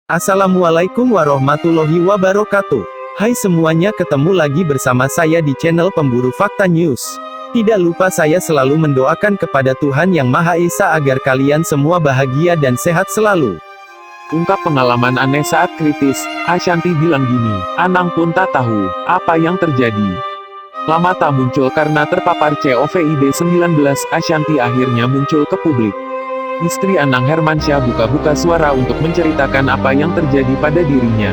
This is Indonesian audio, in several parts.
Assalamualaikum warahmatullahi wabarakatuh. Hai semuanya, ketemu lagi bersama saya di channel Pemburu Fakta News. Tidak lupa saya selalu mendoakan kepada Tuhan Yang Maha Esa agar kalian semua bahagia dan sehat selalu. Ungkap pengalaman aneh saat kritis, Ashanti bilang gini, Anang pun tak tahu apa yang terjadi. Lama tak muncul karena terpapar COVID-19, Ashanti akhirnya muncul ke publik. Istri Anang Hermansyah buka-buka suara untuk menceritakan apa yang terjadi pada dirinya.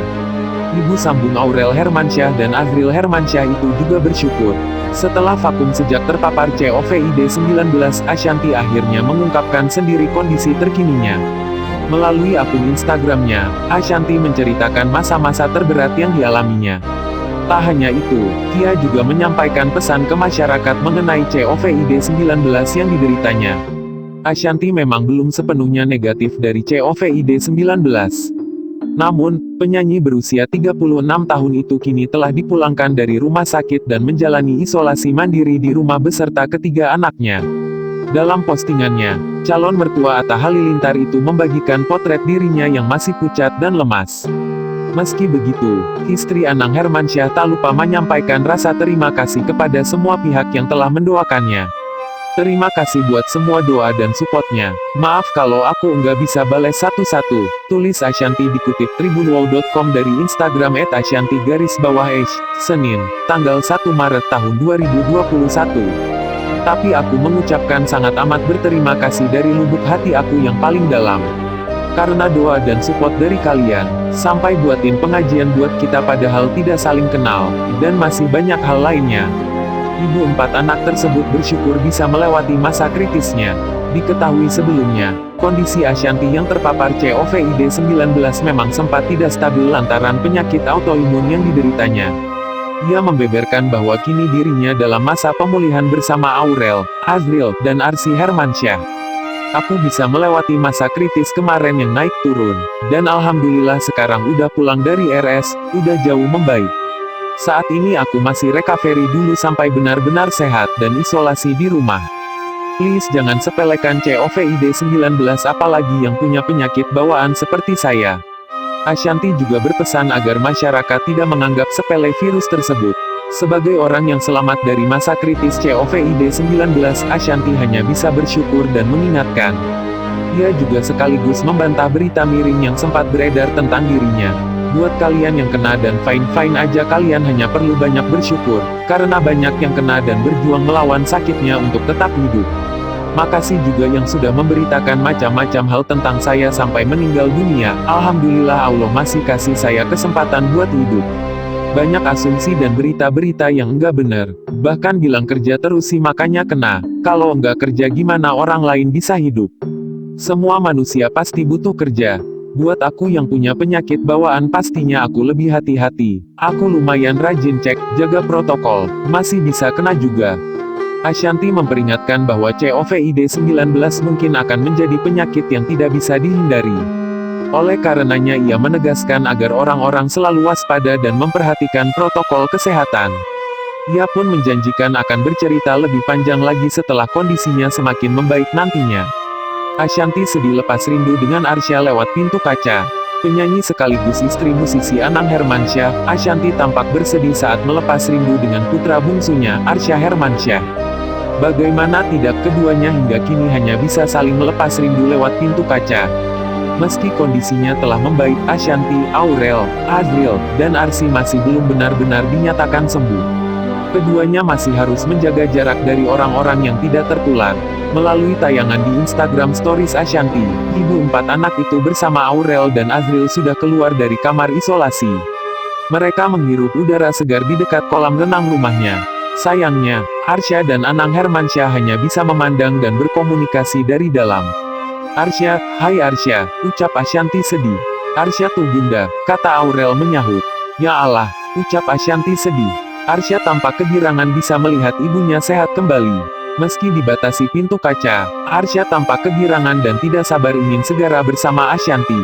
Ibu sambung Aurel Hermansyah dan Azril Hermansyah itu juga bersyukur. Setelah vakum sejak terpapar COVID-19, Ashanti akhirnya mengungkapkan sendiri kondisi terkininya. Melalui akun Instagramnya, Ashanti menceritakan masa-masa terberat yang dialaminya. Tak hanya itu, Kia juga menyampaikan pesan ke masyarakat mengenai COVID-19 yang dideritanya. Ashanti memang belum sepenuhnya negatif dari COVID-19. Namun, penyanyi berusia 36 tahun itu kini telah dipulangkan dari rumah sakit dan menjalani isolasi mandiri di rumah beserta ketiga anaknya. Dalam postingannya, calon mertua Atta Halilintar itu membagikan potret dirinya yang masih pucat dan lemas. Meski begitu, istri Anang Hermansyah tak lupa menyampaikan rasa terima kasih kepada semua pihak yang telah mendoakannya. Terima kasih buat semua doa dan supportnya. Maaf kalau aku nggak bisa balas satu-satu, tulis Ashanti dikutip tribunwow.com dari Instagram @ashanti_, Senin, tanggal 1 Maret tahun 2021. Tapi aku mengucapkan sangat amat berterima kasih dari lubuk hati aku yang paling dalam. Karena doa dan support dari kalian, sampai buatin pengajian buat kita padahal tidak saling kenal, dan masih banyak hal lainnya. Ibu 4 anak tersebut bersyukur bisa melewati masa kritisnya. Diketahui sebelumnya, kondisi Ashanti yang terpapar COVID-19 memang sempat tidak stabil lantaran penyakit autoimun yang dideritanya. Ia membeberkan bahwa kini dirinya dalam masa pemulihan bersama Aurel, Azril, dan Arsy Hermansyah. Aku bisa melewati masa kritis kemarin yang naik turun, dan alhamdulillah sekarang udah pulang dari RS, udah jauh membaik. Saat ini aku masih recovery dulu sampai benar-benar sehat dan isolasi di rumah. Please jangan sepelekan COVID-19 apalagi yang punya penyakit bawaan seperti saya. Ashanti juga berpesan agar masyarakat tidak menganggap sepele virus tersebut. Sebagai orang yang selamat dari masa kritis COVID-19, Ashanti hanya bisa bersyukur dan mengingatkan. Ia juga sekaligus membantah berita miring yang sempat beredar tentang dirinya. Buat kalian yang kena dan fine-fine aja, kalian hanya perlu banyak bersyukur, karena banyak yang kena dan berjuang melawan sakitnya untuk tetap hidup. Makasih juga yang sudah memberitakan macam-macam hal tentang saya sampai meninggal dunia. Alhamdulillah Allah masih kasih saya kesempatan buat hidup. Banyak asumsi dan berita-berita yang enggak benar. Bahkan bilang kerja terus sih makanya kena. Kalau enggak kerja gimana orang lain bisa hidup? Semua manusia pasti butuh kerja. Buat aku yang punya penyakit bawaan pastinya aku lebih hati-hati. Aku lumayan rajin cek, jaga protokol. Masih bisa kena juga. Ashanti memperingatkan bahwa COVID-19 mungkin akan menjadi penyakit yang tidak bisa dihindari. Oleh karenanya ia menegaskan agar orang-orang selalu waspada dan memperhatikan protokol kesehatan. Ia pun menjanjikan akan bercerita lebih panjang lagi setelah kondisinya semakin membaik nantinya. Ashanti sedih lepas rindu dengan Arsya lewat pintu kaca. Penyanyi sekaligus istri musisi Anang Hermansyah, Ashanti tampak bersedih saat melepas rindu dengan putra bungsunya, Arsya Hermansyah. Bagaimana tidak, keduanya hingga kini hanya bisa saling melepas rindu lewat pintu kaca. Meski kondisinya telah membaik, Ashanti, Aurel, Azril, dan Arsy masih belum benar-benar dinyatakan sembuh. Keduanya masih harus menjaga jarak dari orang-orang yang tidak tertular. Melalui tayangan di Instagram Stories Ashanti, ibu 4 anak itu bersama Aurel dan Azril sudah keluar dari kamar isolasi. Mereka menghirup udara segar di dekat kolam renang rumahnya. Sayangnya, Arsya dan Anang Hermansyah hanya bisa memandang dan berkomunikasi dari dalam. Arsya, hai Arsya, ucap Ashanti sedih. Arsya tuh bunda, kata Aurel menyahut. Ya Allah, ucap Ashanti sedih. Arsya tampak kegirangan bisa melihat ibunya sehat kembali. Meski dibatasi pintu kaca, Arsya tampak kegirangan dan tidak sabar ingin segera bersama Ashanti.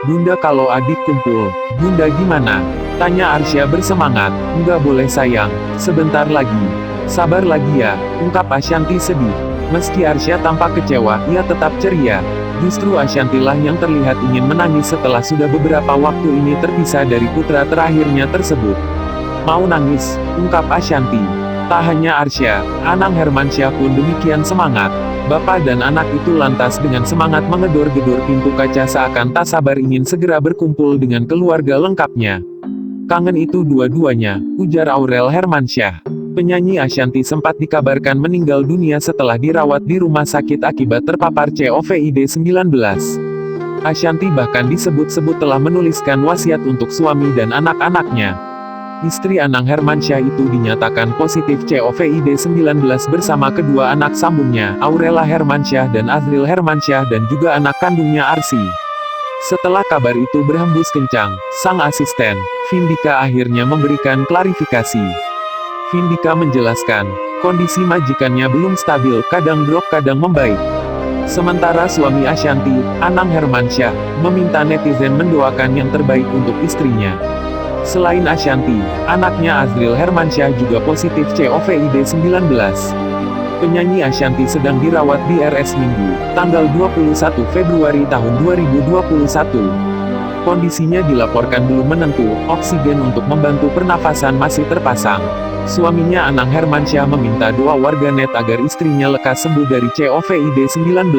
Bunda, kalau adik kumpul, bunda gimana? Tanya Arsya bersemangat. Enggak boleh sayang, sebentar lagi. Sabar lagi ya, ungkap Ashanti sedih. Meski Arsya tampak kecewa, ia tetap ceria. Justru Ashantilah yang terlihat ingin menangis setelah sudah beberapa waktu ini terpisah dari putra terakhirnya tersebut. Mau nangis, ungkap Ashanti. Tak hanya Arsya, Anang Hermansyah pun demikian semangat. Bapak dan anak itu lantas dengan semangat mengedor-gedor pintu kaca seakan tak sabar ingin segera berkumpul dengan keluarga lengkapnya. Kangen itu dua-duanya, ujar Aurel Hermansyah. Penyanyi Ashanti sempat dikabarkan meninggal dunia setelah dirawat di rumah sakit akibat terpapar COVID-19. Ashanti bahkan disebut-sebut telah menuliskan wasiat untuk suami dan anak-anaknya. Istri Anang Hermansyah itu dinyatakan positif COVID-19 bersama kedua anak sambungnya, Aurella Hermansyah dan Azril Hermansyah dan juga anak kandungnya Arsy. Setelah kabar itu berhembus kencang, sang asisten, Vindika akhirnya memberikan klarifikasi. Vindika menjelaskan, kondisi majikannya belum stabil, kadang drop kadang membaik. Sementara suami Ashanti, Anang Hermansyah, meminta netizen mendoakan yang terbaik untuk istrinya. Selain Ashanti, anaknya Azril Hermansyah juga positif COVID-19. Penyanyi Ashanti sedang dirawat di RS Minggu, tanggal 21 Februari tahun 2021. Kondisinya dilaporkan belum menentu, oksigen untuk membantu pernafasan masih terpasang. Suaminya Anang Hermansyah meminta doa warganet agar istrinya lekas sembuh dari COVID-19.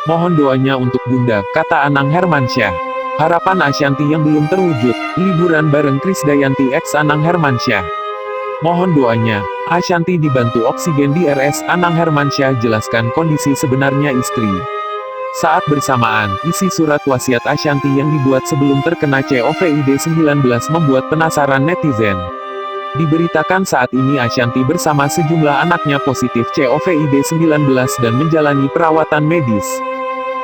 Mohon doanya untuk Bunda, kata Anang Hermansyah. Harapan Ashanti yang belum terwujud, liburan bareng Krisdayanti X Anang Hermansyah. Mohon doanya, Ashanti dibantu oksigen di RS Anang Hermansyah jelaskan kondisi sebenarnya istri. Saat bersamaan, isi surat wasiat Ashanti yang dibuat sebelum terkena COVID-19 membuat penasaran netizen. Diberitakan saat ini Ashanti bersama sejumlah anaknya positif COVID-19 dan menjalani perawatan medis.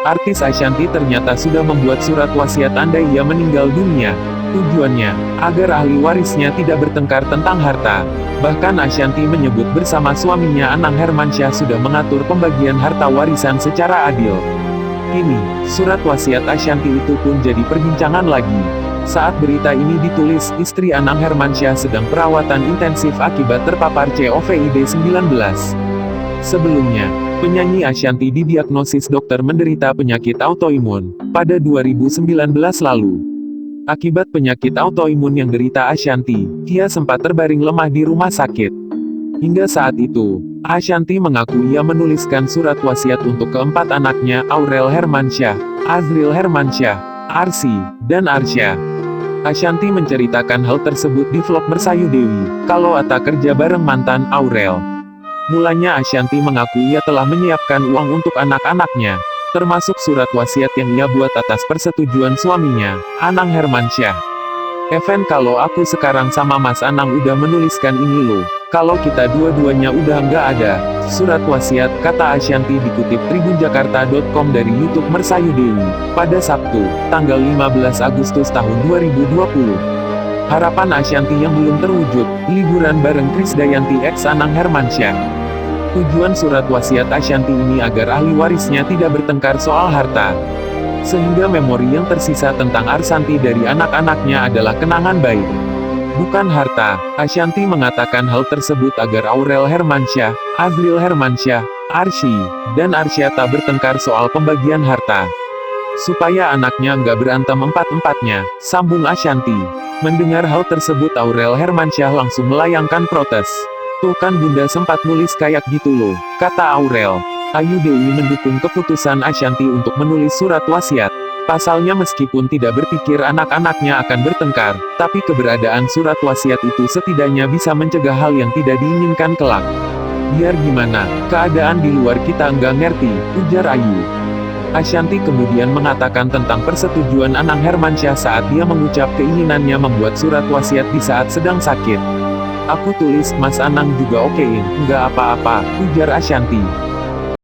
Artis Ashanti ternyata sudah membuat surat wasiat andai ia meninggal dunia. Tujuannya, agar ahli warisnya tidak bertengkar tentang harta. Bahkan Ashanti menyebut bersama suaminya Anang Hermansyah sudah mengatur pembagian harta warisan secara adil. Kini, surat wasiat Ashanti itu pun jadi perbincangan lagi. Saat berita ini ditulis, istri Anang Hermansyah sedang perawatan intensif akibat terpapar COVID-19. Sebelumnya, penyanyi Ashanti didiagnosis dokter menderita penyakit autoimun pada 2019 lalu. Akibat penyakit autoimun yang derita Ashanti, ia sempat terbaring lemah di rumah sakit. Hingga saat itu, Ashanti mengaku ia menuliskan surat wasiat untuk keempat anaknya, Aurel Hermansyah, Azril Hermansyah, Arsy, dan Arsya. Ashanti menceritakan hal tersebut di vlog Mersayu Dewi, kalau Ata kerja bareng mantan Aurel. Mulanya Ashanti mengaku ia telah menyiapkan uang untuk anak-anaknya, termasuk surat wasiat yang ia buat atas persetujuan suaminya, Anang Hermansyah. Even kalau aku sekarang sama Mas Anang udah menuliskan ini loh, kalau kita dua-duanya udah nggak ada surat wasiat, kata Ashanti dikutip tribunjakarta.com dari YouTube Mersayu Dewi, pada Sabtu, tanggal 15 Agustus tahun 2020. Harapan Ashanti yang belum terwujud, liburan bareng Krisdayanti X Anang Hermansyah. Tujuan surat wasiat Ashanti ini agar ahli warisnya tidak bertengkar soal harta. Sehingga memori yang tersisa tentang Arsanti dari anak-anaknya adalah kenangan baik, bukan harta. Ashanti mengatakan hal tersebut agar Aurel Hermansyah, Azril Hermansyah, Arsy, dan Arsya tak bertengkar soal pembagian harta. Supaya anaknya nggak berantem empat-empatnya, sambung Ashanti. Mendengar hal tersebut Aurel Hermansyah langsung melayangkan protes. Tuh kan Bunda sempat nulis kayak gitu loh, kata Aurel. Ayu Dewi mendukung keputusan Ashanti untuk menulis surat wasiat. Pasalnya meskipun tidak berpikir anak-anaknya akan bertengkar, tapi keberadaan surat wasiat itu setidaknya bisa mencegah hal yang tidak diinginkan kelak. Biar gimana, keadaan di luar kita nggak ngerti, ujar Ayu. Ashanti kemudian mengatakan tentang persetujuan Anang Hermansyah saat dia mengucap keinginannya membuat surat wasiat di saat sedang sakit. Aku tulis, Mas Anang juga okein, nggak apa-apa, ujar Ashanti.